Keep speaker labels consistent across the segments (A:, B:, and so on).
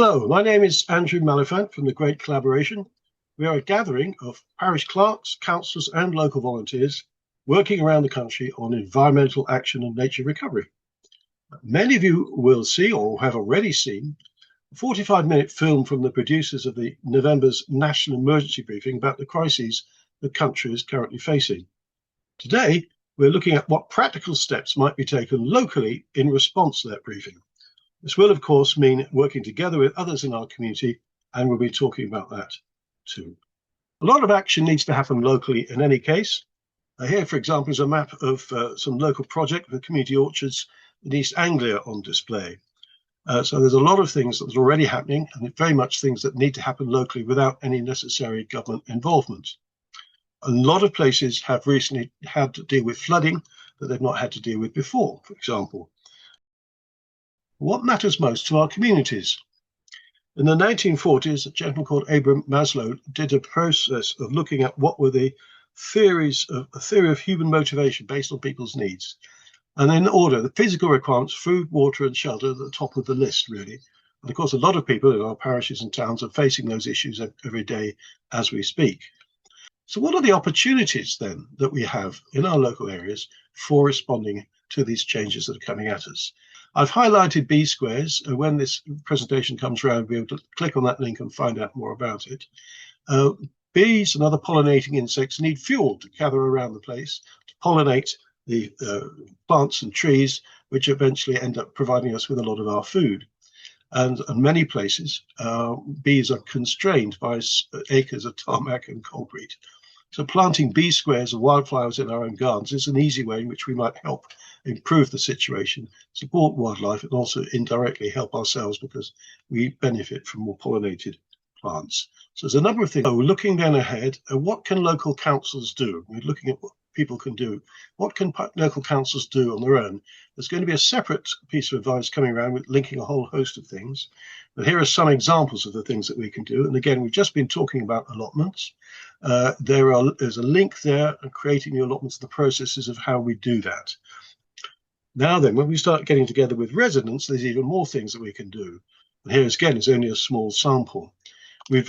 A: Hello, my name is Andrew Malifant from the Great Collaboration. We are a gathering of parish clerks, councillors and local volunteers working around the country on environmental action and nature recovery. Many of you will see or have already seen a 45-minute film from the producers of the November's National Emergency Briefing about the crises the country is currently facing. Today, we're looking at what practical steps might be taken locally in response to that briefing. This will, of course, mean working together with others in our community, and we'll be talking about that too. A lot of action needs to happen locally in any case. Here, for example, is a map of some local project for community orchards in East Anglia on display. So there's a lot of things that are already happening, and very much things that need to happen locally without any necessary government involvement. A lot of places have recently had to deal with flooding that they've not had to deal with before, for example. What matters most to our communities? In the 1940s, a gentleman called Abraham Maslow did a process of looking at what were the theories of a theory of human motivation based on people's needs. And in order, the physical requirements, food, water, and shelter, at the top of the list, really. And of course, a lot of people in our parishes and towns are facing those issues every day as we speak. So what are the opportunities then that we have in our local areas for responding to these changes that are coming at us? I've highlighted B squares. When this presentation comes around, we'll be able to click on that link and find out more about it. Bees and other pollinating insects need fuel to gather around the place to pollinate the plants and trees, which eventually end up providing us with a lot of our food. And in many places, bees are constrained by acres of tarmac and concrete. So planting bee squares of wildflowers in our own gardens is an easy way in which we might help improve the situation, support wildlife, and also indirectly help ourselves because we benefit from more pollinated plants. So there's a number of things. So looking then ahead, what can local councils do? We're looking at what people can do. What can local councils do on their own? There's going to be a separate piece of advice coming around with linking a whole host of things. But here are some examples of the things that we can do. And again, we've just been talking about allotments. There's a link there and creating the allotments, the processes of how we do that. Now then, when we start getting together with residents, there's even more things that we can do. And here again is only a small sample.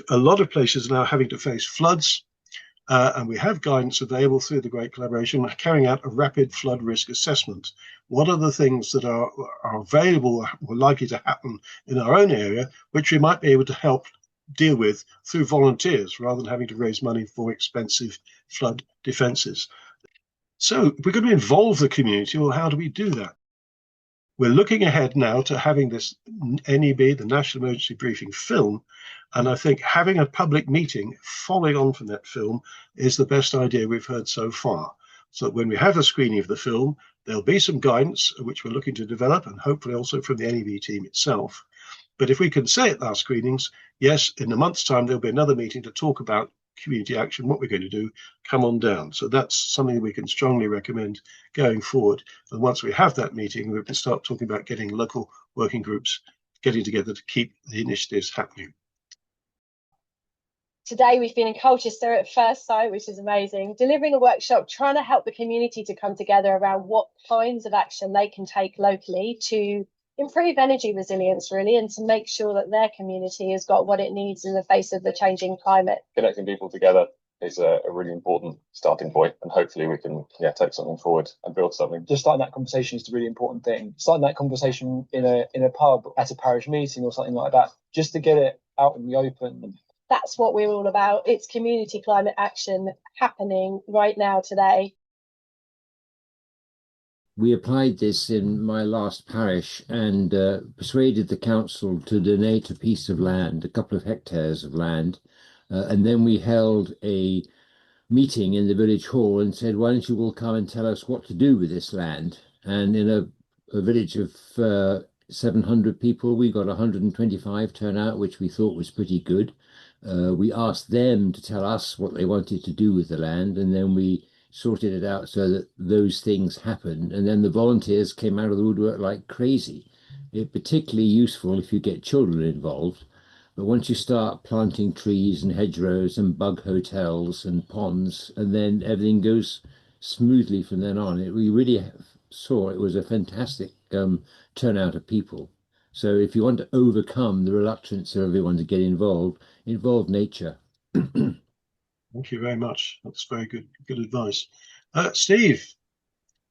A: A lot of places now having to face floods, and we have guidance available through the Great Collaboration carrying out a rapid flood risk assessment. What are the things that are available or likely to happen in our own area, which we might be able to help deal with through volunteers rather than having to raise money for expensive flood defences? So if we're going to involve the community, well, how do we do that? We're looking ahead now to having this NEB, the National Emergency Briefing film, and I think having a public meeting following on from that film is the best idea we've heard so far. So when we have a screening of the film, there'll be some guidance which we're looking to develop, and hopefully also from the NEB team itself. But if we can say at our screenings, yes, in a month's time, there'll be another meeting to talk about community action, what we're going to do, come on down. So that's something we can strongly recommend going forward. And once we have that meeting, we can start talking about getting local working groups getting together to keep the initiatives happening.
B: Today we've been in Colchester at First Sight, which is amazing, delivering a workshop trying to help the community to come together around what kinds of action they can take locally to improve energy resilience, really, and to make sure that their community has got what it needs in the face of the changing climate.
C: Connecting people together is a really important starting point, and hopefully we can take something forward and build something.
D: Just starting that conversation is the really important thing. Starting that conversation in a pub at a parish meeting or something like that, just to get it out in the open.
B: That's what we're all about. It's community climate action happening right now today.
E: We applied this in my last parish and persuaded the council to donate a piece of land, a couple of hectares of land. And then we held a meeting in the village hall and said, why don't you all come and tell us what to do with this land? And in a village of 700 people, we got 125 turnout, which we thought was pretty good. We asked them to tell us what they wanted to do with the land, and then we sorted it out so that those things happened. And then the volunteers came out of the woodwork like crazy. It's particularly useful if you get children involved. But once you start planting trees and hedgerows and bug hotels and ponds, and then everything goes smoothly from then on, we really saw it was a fantastic turnout of people. So if you want to overcome the reluctance of everyone to get involved, involve nature.
A: Thank you very much. That's very good advice. Steve.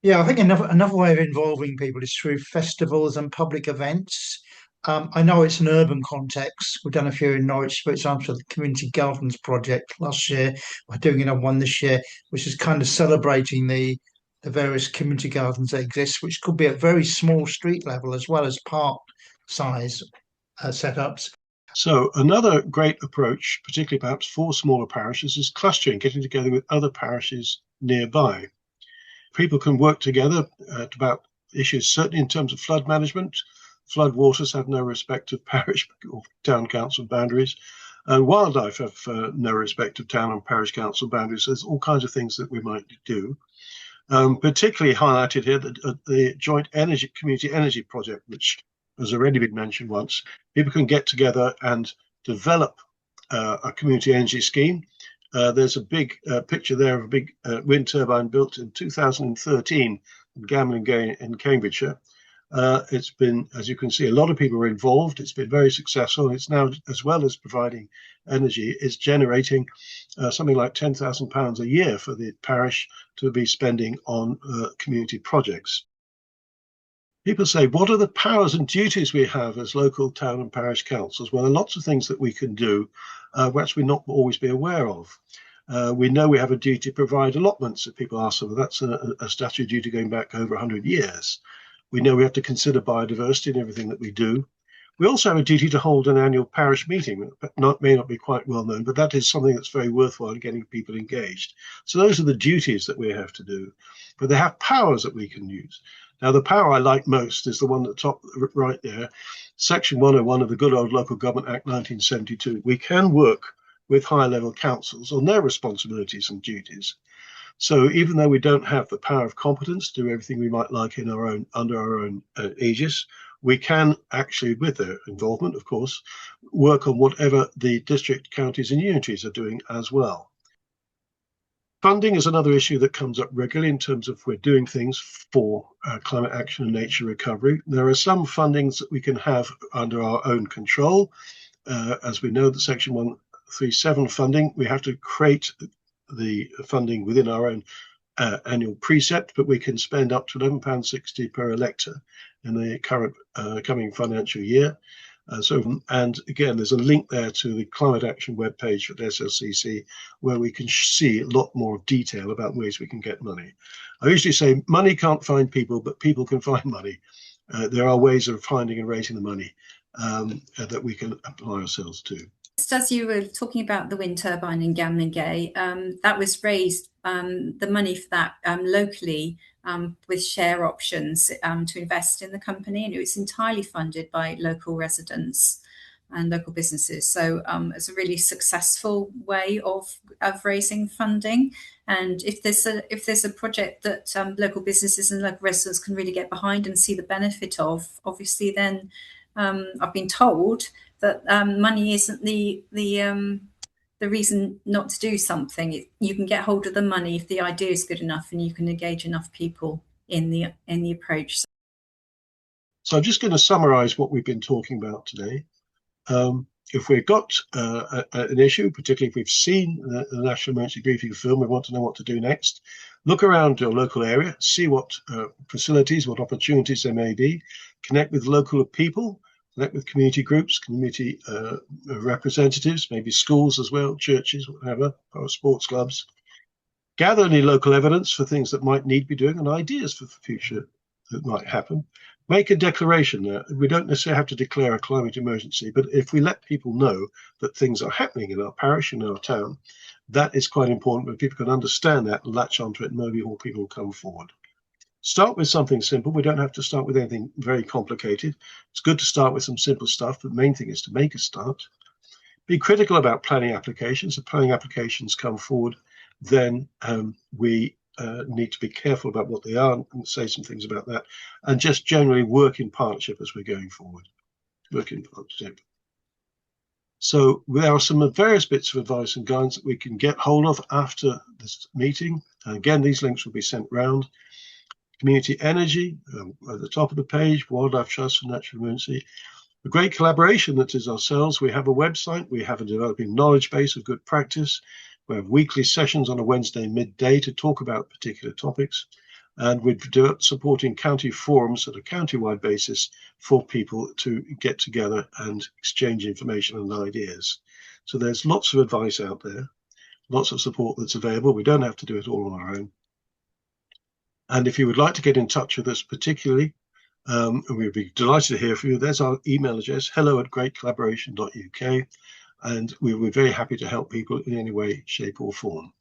F: Yeah, I think another way of involving people is through festivals and public events. I know it's an urban context. We've done a few in Norwich, for example, the Community Gardens project last year. We're doing another one this year, which is kind of celebrating the various community gardens that exist, which could be at very small street level as well as park size setups.
A: So another great approach, particularly perhaps for smaller parishes, is clustering, getting together with other parishes nearby. People can work together about issues, certainly in terms of flood management. Flood waters have no respect of parish or town council boundaries, and wildlife have no respect of town and parish council boundaries. So there's all kinds of things that we might do. Particularly highlighted here, the joint community energy project, which has already been mentioned once. People can get together and develop a community energy scheme. There's a big picture there of a big wind turbine built in 2013 in Gamlingay in Cambridgeshire. It's been, as you can see, a lot of people are involved. It's been very successful. It's now, as well as providing energy, is generating something like £10,000 a year for the parish to be spending on community projects. People say, what are the powers and duties we have as local town and parish councils? Well, there are lots of things that we can do, which we not always be aware of. We know we have a duty to provide allotments if people ask them. That's a statutory duty going back over 100 years. We know we have to consider biodiversity in everything that we do. We also have a duty to hold an annual parish meeting. May not be quite well known, but that is something that's very worthwhile in getting people engaged. So those are the duties that we have to do. But they have powers that we can use. Now, the power I like most is the one at the top right there, Section 101 of the good old Local Government Act 1972. We can work with high-level councils on their responsibilities and duties. So even though we don't have the power of competence to do everything we might like in under our own aegis, we can actually, with their involvement, of course, work on whatever the district, counties and unities are doing as well. Funding is another issue that comes up regularly in terms of if we're doing things for climate action and nature recovery. There are some fundings that we can have under our own control. As we know, the Section 137 funding, we have to create the funding within our own annual precept, but we can spend up to £11.60 per elector in the current coming financial year. And again, there's a link there to the climate action webpage at SLCC, where we can see a lot more detail about ways we can get money. I usually say money can't find people, but people can find money. There are ways of finding and raising the money that we can apply ourselves to.
G: Just as you were talking about the wind turbine in Gamlingay, that was raised, the money for that locally with share options to invest in the company, and it was entirely funded by local residents and local businesses. So it's a really successful way of raising funding. And if there's a project that local businesses and local residents can really get behind and see the benefit of, obviously, then I've been told that money isn't the reason not to do something. You can get hold of the money if the idea is good enough and you can engage enough people in the approach.
A: So I'm just going to summarize what we've been talking about today. If we've got an issue, particularly if we've seen the National Emergency Briefing film, we want to know what to do next. Look around your local area, see what facilities, what opportunities there may be, connect with local people, connect with community groups, community representatives, maybe schools as well, churches, whatever, or sports clubs. Gather any local evidence for things that might need to be doing and ideas for the future that might happen. Make a declaration there. We don't necessarily have to declare a climate emergency, but if we let people know that things are happening in our parish, in our town, that is quite important, but people can understand that and latch onto it, and maybe more people will come forward. Start with something simple. We don't have to start with anything very complicated. It's good to start with some simple stuff, but the main thing is to make a start. Be critical about planning applications. If planning applications come forward, then we need to be careful about what they are and say some things about that, and just generally work in partnership as we're going forward. Work in partnership. So there are some various bits of advice and guidance that we can get hold of after this meeting. And again, these links will be sent round. Community Energy, at the top of the page, Wildlife Trust for Natural Emergency. A great collaboration that is ourselves. We have a website. We have a developing knowledge base of good practice. We have weekly sessions on a Wednesday midday to talk about particular topics. And we're supporting county forums at a county-wide basis for people to get together and exchange information and ideas. So there's lots of advice out there, lots of support that's available. We don't have to do it all on our own. And if you would like to get in touch with us particularly, we'd be delighted to hear from you. There's our email address, hello@greatcollaboration.uk. And we're very happy to help people in any way, shape or form.